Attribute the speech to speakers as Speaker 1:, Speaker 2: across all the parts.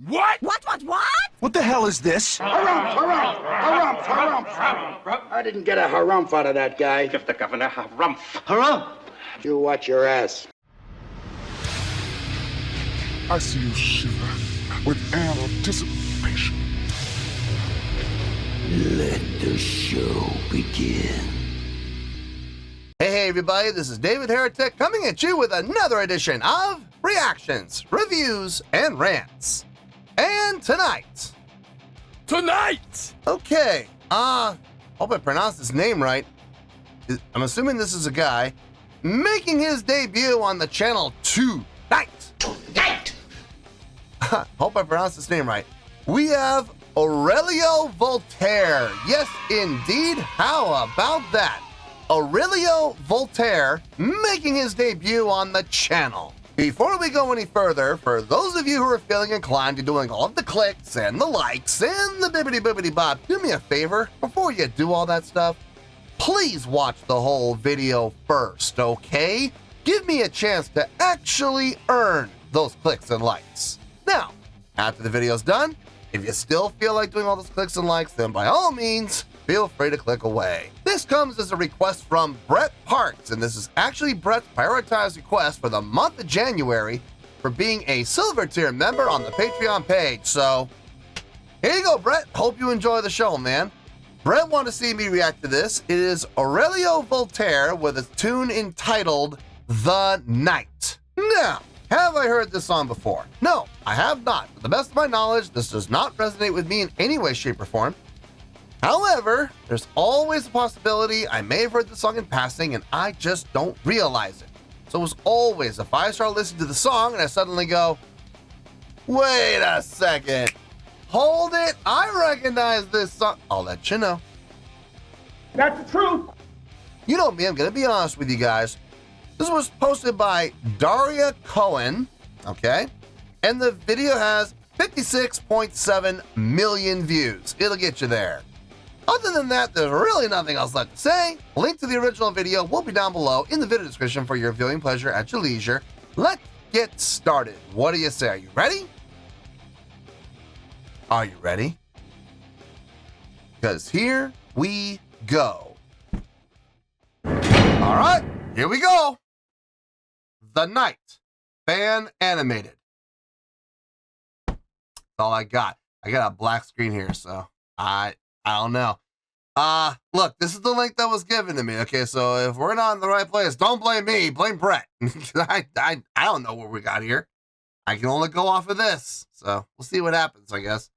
Speaker 1: What?
Speaker 2: What?
Speaker 3: What the hell is this?
Speaker 4: Harumph. I didn't get a harumph out of that guy.
Speaker 1: Give the governor harumph.
Speaker 3: Harumph!
Speaker 4: You watch your ass.
Speaker 5: I see you shiver with anticipation.
Speaker 6: Let the show begin.
Speaker 7: Hey everybody, this is David Heretic coming at you with another edition of Reactions, Reviews, and Rants. And tonight... Okay, hope I pronounced his name right. I'm assuming this is a guy making his debut on the channel tonight. Hope I pronounced his name right. We have Aurelio Voltaire. Yes, indeed. How about that? Aurelio Voltaire making his debut on the channel. Before we go any further, for those of you who are feeling inclined to doing all of the clicks and the likes and the bibbity bop, do me a favor, before you do all that stuff, please watch the whole video first, okay? Give me a chance to actually earn those clicks and likes. Now, after the video's done, if you still feel like doing all those clicks and likes, then by all means, feel free to click away. This comes as a request from Brett Parks, and this is actually Brett's prioritized request for the month of January for being a silver tier member on the Patreon page. So, here you go, Brett. Hope you enjoy the show, man. Brett wanted to see me react to this. It is Aurelio Voltaire with a tune entitled The Night. Now, have I heard this song before? No, I have not. To the best of my knowledge, this does not resonate with me in any way, shape, or form. However, there's always a possibility I may have heard the song in passing and I just don't realize it. So as always, if I start listening to the song and I suddenly go, wait a second, hold it, I recognize this song, I'll let you know.
Speaker 1: That's the truth.
Speaker 7: You know me, I'm gonna be honest with you guys. This was posted by Daria Cohen, okay? And the video has 56.7 million views. It'll get you there. Other than that, there's really nothing else left to say. Link to the original video will be down below in the video description for your viewing pleasure at your leisure. Let's get started. What do you say? Are you ready? Are you ready? Because here we go. All right, here we go. The Night, fan animated. That's all I got. I got a black screen here, so I don't know. Look, this is the link that was given to me. Okay, so if we're not in the right place, don't blame me, blame Brett. I don't know what we got here. I can only go off of this. So we'll see what happens, I guess.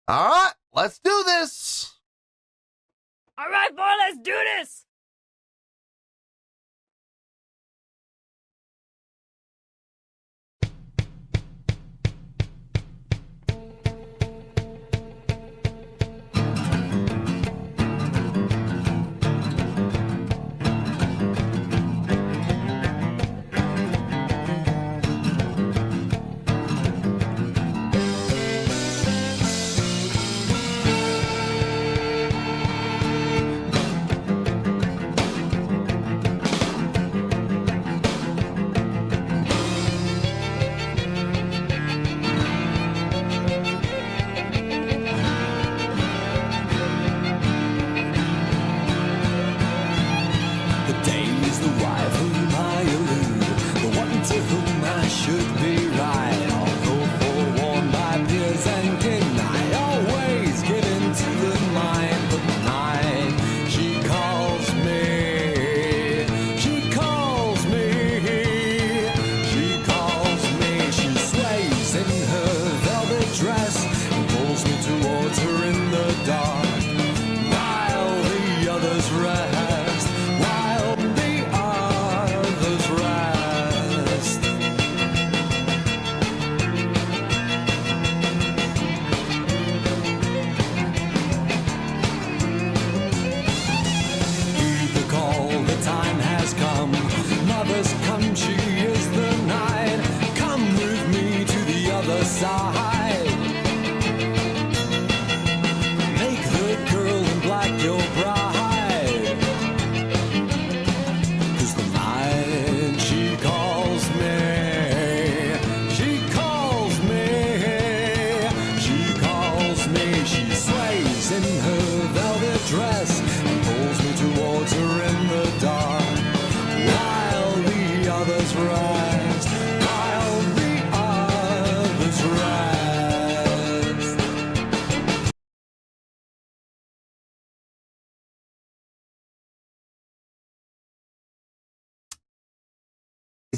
Speaker 7: All right, let's do this.
Speaker 2: All right, boy, let's do this.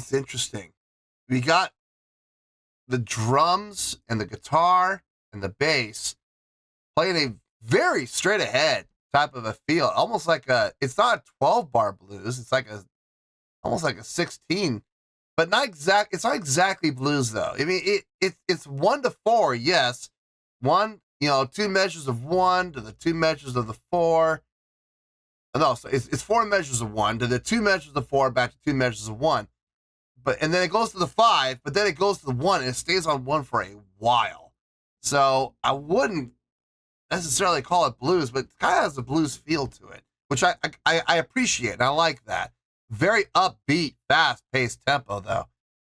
Speaker 7: it's interesting. We got the drums and the guitar and the bass playing a very straight ahead type of a feel, almost like it's not a 12-bar blues. It's like almost like a 16, but it's not exactly blues though. I mean, it's 1 to 4. Yes. 1, 2 measures of 1 to the 2 measures of the 4. No, so it's 4 measures of 1 to the 2 measures of 4 back to 2 measures of 1. And then it goes to the 5, but then it goes to the 1 and it stays on 1 for a while. So I wouldn't necessarily call it blues, but it kind of has a blues feel to it, which I appreciate and I like that. Very upbeat, fast-paced tempo though.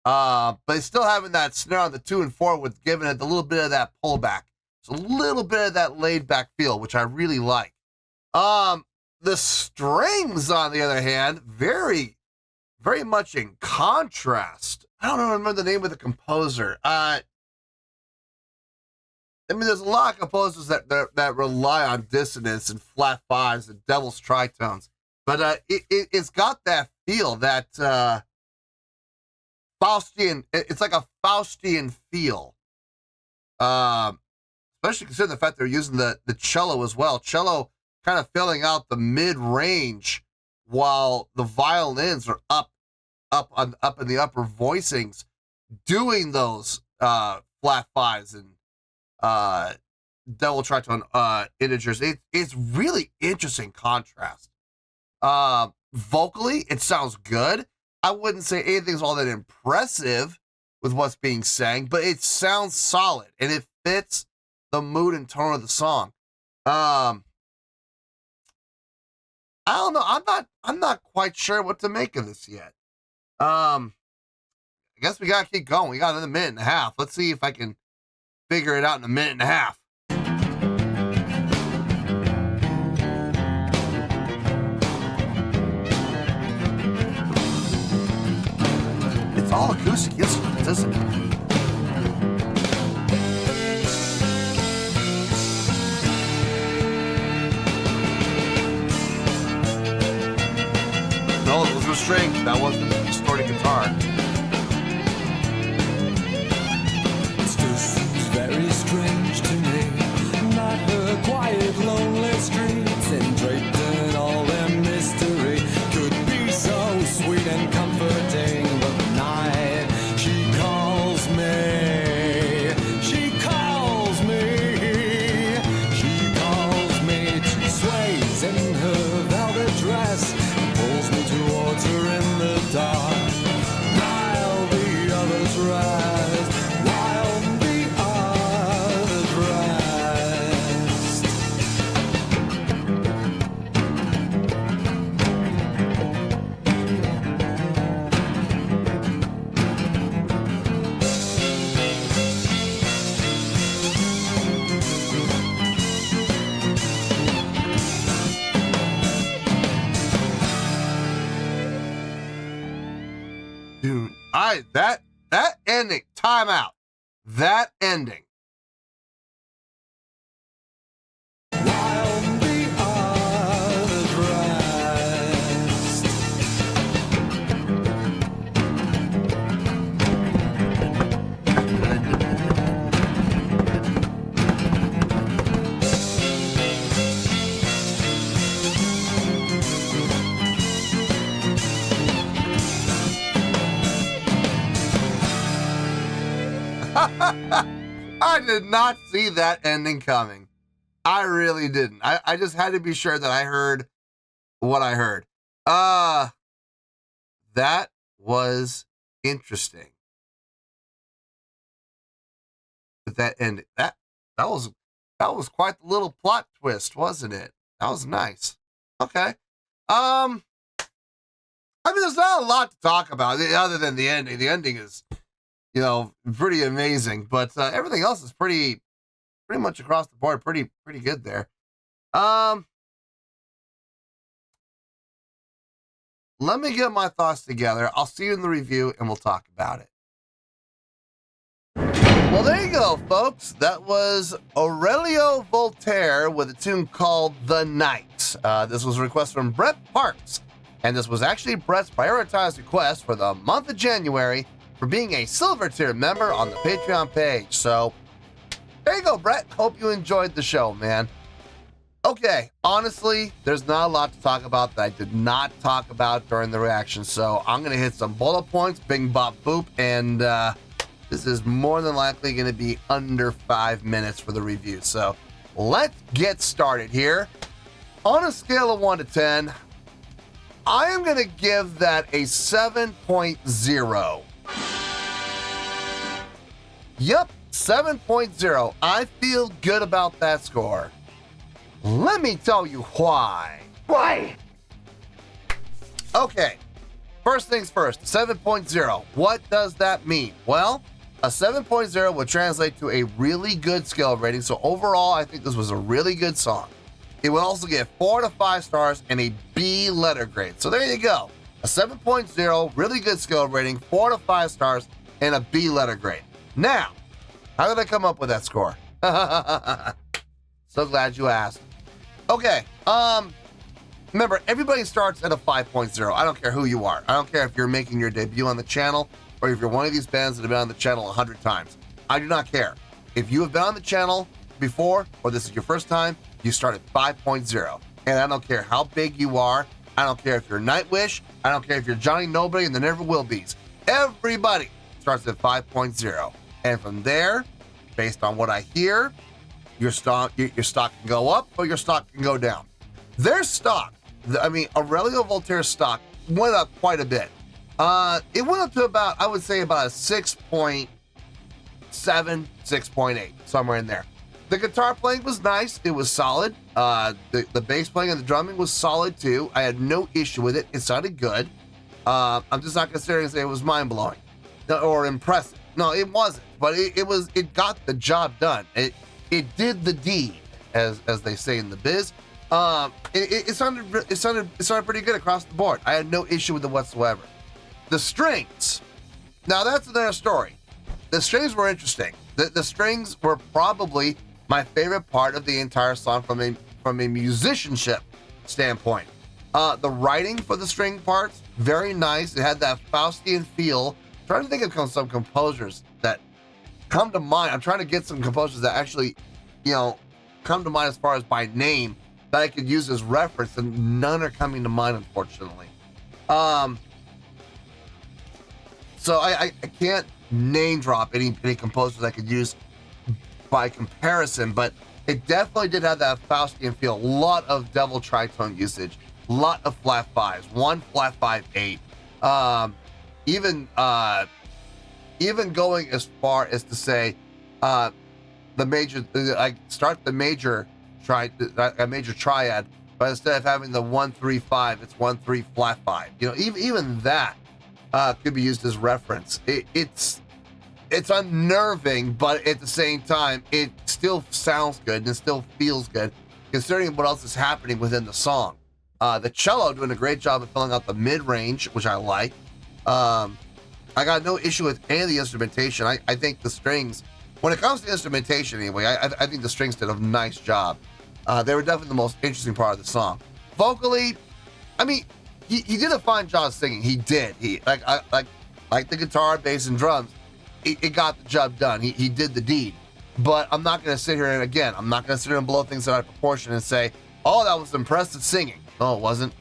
Speaker 7: But it's still having that snare on the 2 and 4 with giving it a little bit of that pullback. It's a little bit of that laid-back feel, which I really like. The strings, on the other hand, very, very much in contrast. I don't remember the name of the composer. I mean, there's a lot of composers that rely on dissonance and flat fives and devil's tritones, but it's got that feel, that Faustian. It's like a Faustian feel, especially considering the fact they're using the cello as well. Cello kind of filling out the mid range, while the violins are up in the upper voicings, doing those flat fives and double tritone integers. It's really interesting contrast. Vocally, it sounds good. I wouldn't say anything's all that impressive with what's being sang, but it sounds solid and it fits the mood and tone of the song. I don't know. I'm not quite sure what to make of this yet. I guess we gotta keep going. We got another minute and a half. Let's see if I can figure it out in a minute and a half. It's all acoustic instruments, isn't it? No, those were strings. That wasn't the distorted guitar.
Speaker 3: It still seems very strange to me, not her quiet, lonely streets, and draped in all their mystery, could be so sweet and comforting. But the night she calls me, she calls me, she calls me. She sways in her velvet dress, pulls me towards her in the dark, while the others rise, while the others rest.
Speaker 7: Dude, that ending, time out. That ending.
Speaker 3: While the others rest.
Speaker 7: I did not see that ending coming. I really didn't. I just had to be sure that I heard what I heard. That was interesting. But that ending, that was quite the little plot twist, wasn't it? That was nice. Okay. I mean, there's not a lot to talk about other than the ending. The ending is, pretty amazing, but everything else is pretty much across the board, pretty good there. Let me get my thoughts together. I'll see you in the review and we'll talk about it. Well, there you go, folks. That was Aurelio Voltaire with a tune called The Night. This was a request from Brett Parks. and this was actually Brett's prioritized request for the month of January for being a silver tier member on the Patreon page. So there you go, Brett. Hope you enjoyed the show, man. Okay, honestly, there's not a lot to talk about that I did not talk about during the reaction, so I'm going to hit some bullet points, bing, bop, boop, and this is more than likely going to be under 5 minutes for the review. So let's get started here. On a scale of 1 to 10, I am going to give that a 7.0. Yep, 7.0. I feel good about that score. Let me tell you why.
Speaker 1: Why?
Speaker 7: Okay, first things first, 7.0. What does that mean? Well, a 7.0 would translate to a really good skill rating, so overall, I think this was a really good song. It would also get 4 to 5 stars and a B letter grade. So there you go. A 7.0, really good skill rating, 4 to 5 stars, and a B letter grade. Now, how did I come up with that score? So glad you asked. Okay, remember, everybody starts at a 5.0. I don't care who you are. I don't care if you're making your debut on the channel or if you're one of these bands that have been on the channel 100 times. I do not care. If you have been on the channel before or this is your first time, you start at 5.0. And I don't care how big you are. I don't care if you're Nightwish. I don't care if you're Johnny Nobody and the Never Will Be's. Everybody starts at 5.0. And from there, based on what I hear, your stock can go up or your stock can go down. Their stock, I mean, Aurelio Voltaire's stock went up quite a bit. It went up to about, I would say about a 6.7, 6.8, somewhere in there. The guitar playing was nice. It was solid. The bass playing and the drumming was solid too. I had no issue with it. It sounded good. I'm just not considering say it was mind-blowing or impressive. No, it wasn't. But it got the job done. It did the deed, as they say in the biz. It sounded pretty good across the board. I had no issue with it whatsoever. The strings. Now that's another story. The strings were interesting. The strings were probably my favorite part of the entire song from a musicianship standpoint. The writing for the string parts, very nice. It had that Faustian feel. I'm trying to think of some composers that come to mind. I'm trying to get some composers that actually, come to mind as far as by name that I could use as reference, and none are coming to mind, unfortunately. So I can't name drop any composers I could use by comparison, but it definitely did have that Faustian feel. A lot of double tritone usage, a lot of flat fives, 1 flat 5/8. Even going as far as to say the major, I start the major triad, but instead of having the 1-3-5, it's 1-3 flat 5. Even that could be used as reference. It's unnerving, but at the same time, it still sounds good and it still feels good, considering what else is happening within the song. The cello doing a great job of filling out the mid-range, which I like. I got no issue with any of the instrumentation. I think the strings, when it comes to instrumentation anyway, I think the strings did a nice job. They were definitely the most interesting part of the song. Vocally, I mean, he did a fine job singing. He did. He like the guitar, bass, and drums. It got the job done. He did the deed. But I'm not going to sit here and I'm not going to sit here and blow things out of proportion and say, oh, that was impressive singing. No, it wasn't.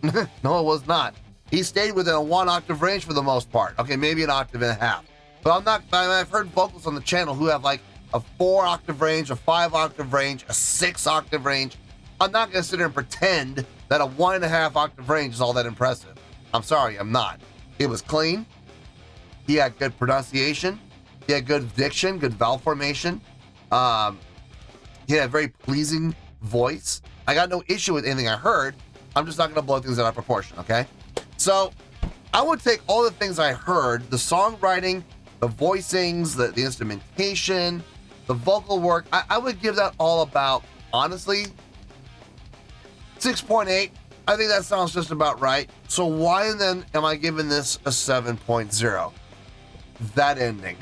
Speaker 7: No, it was not. He stayed within a 1 octave range for the most part. Okay, maybe an octave and a half. But I've heard vocals on the channel who have like a 4 octave range, a 5 octave range, a 6 octave range. I'm not going to sit here and pretend that a 1.5 octave range is all that impressive. I'm sorry, I'm not. It was clean. He had good pronunciation. He had good diction, good vowel formation. He had a very pleasing voice. I got no issue with anything I heard. I'm just not going to blow things out of proportion, okay? So I would take all the things I heard, the songwriting, the voicings, the instrumentation, the vocal work. I would give that all about, honestly, 6.8. I think that sounds just about right. So why then am I giving this a 7.0? That ending.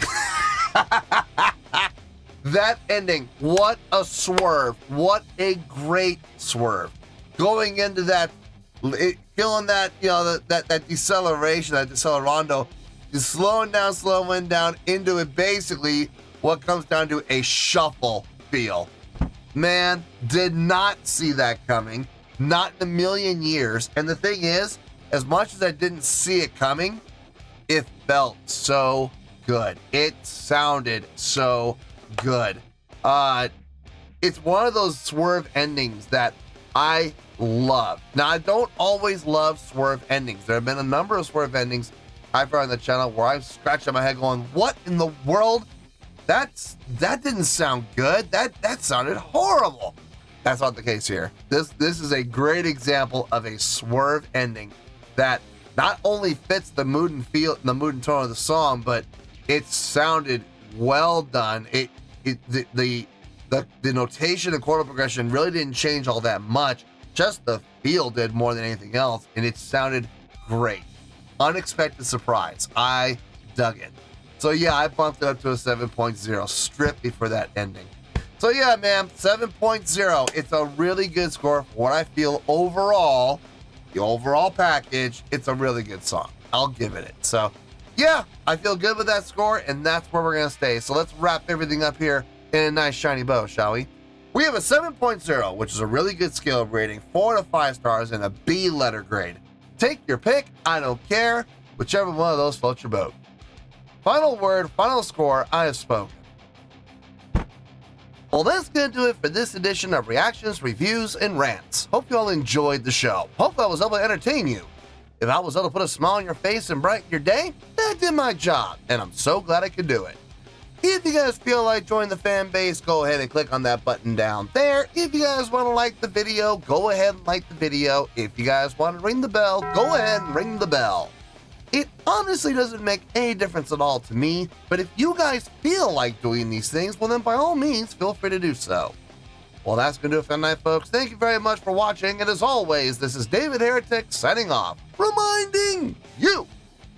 Speaker 7: That ending. What a swerve. What a great swerve. Going into that feeling that, that deceleration, that decelerando, just slowing down into it, basically what comes down to a shuffle feel. Man, did not see that coming, not in a million years. And the thing is, as much as I didn't see it coming, it felt so good. It sounded so good. It's one of those swerve endings that I love. Now, I don't always love swerve endings. There have been a number of swerve endings I've heard on the channel where I'm scratching my head going, what in the world? That didn't sound good. That sounded horrible. That's not the case here. This is a great example of a swerve ending that not only fits the mood and feel, the mood and tone of the song, but it sounded well done. The notation and chordal progression really didn't change all that much. Just the feel did more than anything else, and it sounded great. Unexpected surprise. I dug it. So yeah, I bumped it up to a 7.0 strictly for that ending. So yeah, man, 7.0. It's a really good score for what I feel overall. The overall package, it's a really good song. I'll give it. So yeah, I feel good with that score, and that's where we're gonna stay. So let's wrap everything up here in a nice shiny bow, shall we? We have a 7.0, which is a really good scale rating, 4 to 5 stars, and a B letter grade. Take your pick, I don't care, whichever one of those floats your boat. Final word, final score, I have spoken. Well, that's going to do it for this edition of Reactions, Reviews, and Rants. Hope you all enjoyed the show. Hope I was able to entertain you. If I was able to put a smile on your face and brighten your day, that did my job, and I'm so glad I could do it. If you guys feel like joining the fan base, go ahead and click on that button down there. If you guys want to like the video, go ahead and like the video. If you guys want to ring the bell, go ahead and ring the bell. It honestly doesn't make any difference at all to me, but if you guys feel like doing these things, well then by all means, feel free to do so. Well, that's going to do it for tonight, folks. Thank you very much for watching, and as always, this is David Heretic signing off, reminding you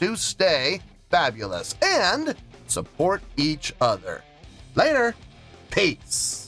Speaker 7: to stay fabulous and support each other. Later. Peace.